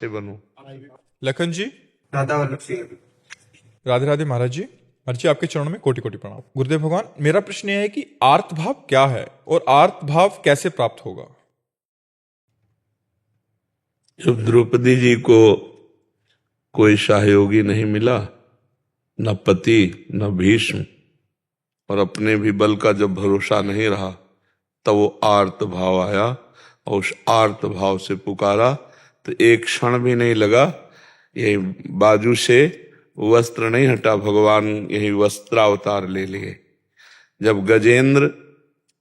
से बनूं। लखन जी, राधा वल्लभ सिंह। राधे राधे महाराज जी। महाराज जी, आपके चरणों में कोटि कोटि प्रणाम। गुरुदेव भगवान, मेरा प्रश्न यह है कि आर्त भाव क्या है और आर्त भाव कैसे प्राप्त होगा? जब द्रौपदी जी को कोई सहयोगी नहीं मिला, न पति न भीष्म, और अपने भी बल का जब भरोसा नहीं रहा, तब वो आर्त भाव आया और उस आर्त भाव से पुकारा तो एक क्षण भी नहीं लगा, यही बाजू से वस्त्र नहीं हटा, भगवान यही वस्त्रावतार ले लिए। जब गजेंद्र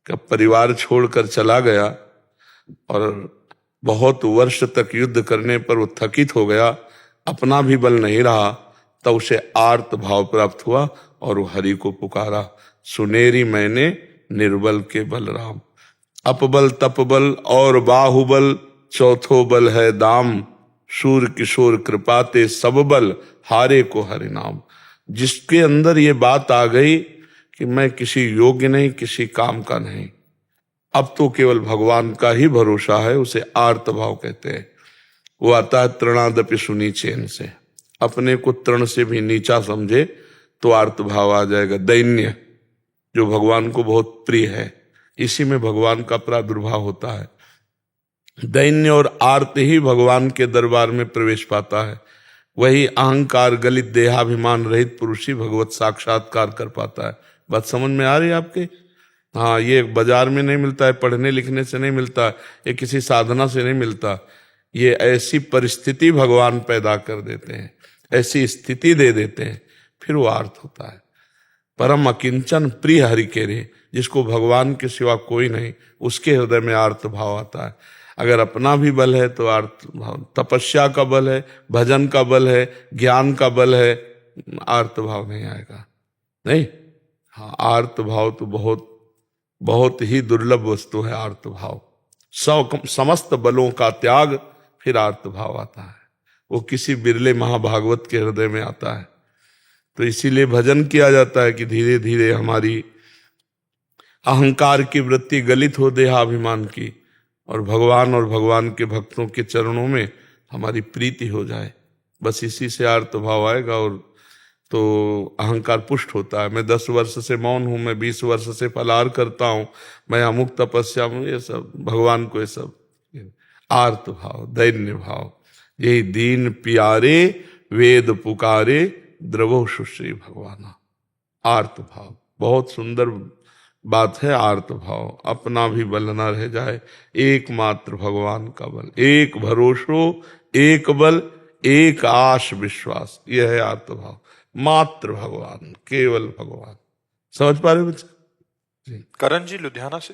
का परिवार छोड़कर चला गया और बहुत वर्ष तक युद्ध करने पर वो थकित हो गया, अपना भी बल नहीं रहा, तब उसे आर्त भाव प्राप्त हुआ और वो हरि को पुकारा, सुनेरी मैंने निर्बल के बलराम। अपबल तपबल और बाहुबल, चौथो बल है दाम, शूर किशोर कृपाते सब बल, हारे को हरि नाम। जिसके अंदर ये बात आ गई कि मैं किसी योग्य नहीं, किसी काम का नहीं, अब तो केवल भगवान का ही भरोसा है, उसे आर्त भाव कहते हैं। वो आता है तृणादपि सुनी चैन से, अपने को तृण से भी नीचा समझे तो आर्त भाव आ जाएगा। दैन्य जो भगवान को बहुत प्रिय है, इसी में भगवान का प्रादुर्भाव होता है। दैन्य और आर्त ही भगवान के दरबार में प्रवेश पाता है। वही अहंकार गलित देहाभिमान रहित पुरुष ही भगवत साक्षात्कार कर पाता है। बात समझ में आ रही है आपके? हाँ, ये बाजार में नहीं मिलता है, पढ़ने लिखने से नहीं मिलता, ये किसी साधना से नहीं मिलता। ये ऐसी परिस्थिति भगवान पैदा कर देते हैं, ऐसी स्थिति दे देते हैं, फिर वो आर्त होता है। परम अकिंचन प्रिय हरि के रे, जिसको भगवान के सिवा कोई नहीं, उसके हृदय में आर्त भाव आता है। अगर अपना भी बल है तो आर्त भाव, तपस्या का बल है, भजन का बल है, ज्ञान का बल है, आर्त भाव नहीं आएगा। नहीं, हाँ, आर्त भाव तो बहुत बहुत ही दुर्लभ वस्तु है। आर्त भाव समस्त बलों का त्याग, फिर आर्त भाव आता है। वो किसी बिरले महाभागवत के हृदय में आता है। तो इसीलिए भजन किया जाता है कि धीरे धीरे हमारी अहंकार की वृत्ति गलित हो देहाभिमान की, और भगवान के भक्तों के चरणों में हमारी प्रीति हो जाए। बस इसी से आर्त भाव आएगा और तो अहंकार पुष्ट होता है। मैं 10 वर्ष से मौन हूं, मैं 20 वर्ष से फलाहार करता हूं, मैं अमुक तपस्या हूं, ये सब भगवान को, ये सब आर्त भाव, दैन्य भाव। यही दीन प्यारे वेद पुकारे, द्रवो सुश्री भगवाना। आर्त भाव बहुत सुंदर बात है। आर्त भाव, अपना भी बल न रह जाए, एकमात्र भगवान का बल, एक भरोसो, एक बल, एक आश विश्वास, यह है आर्त भाव। मात्र भगवान, केवल भगवान। समझ पा रहे हो बच्चे? करण जी, लुधियाना से।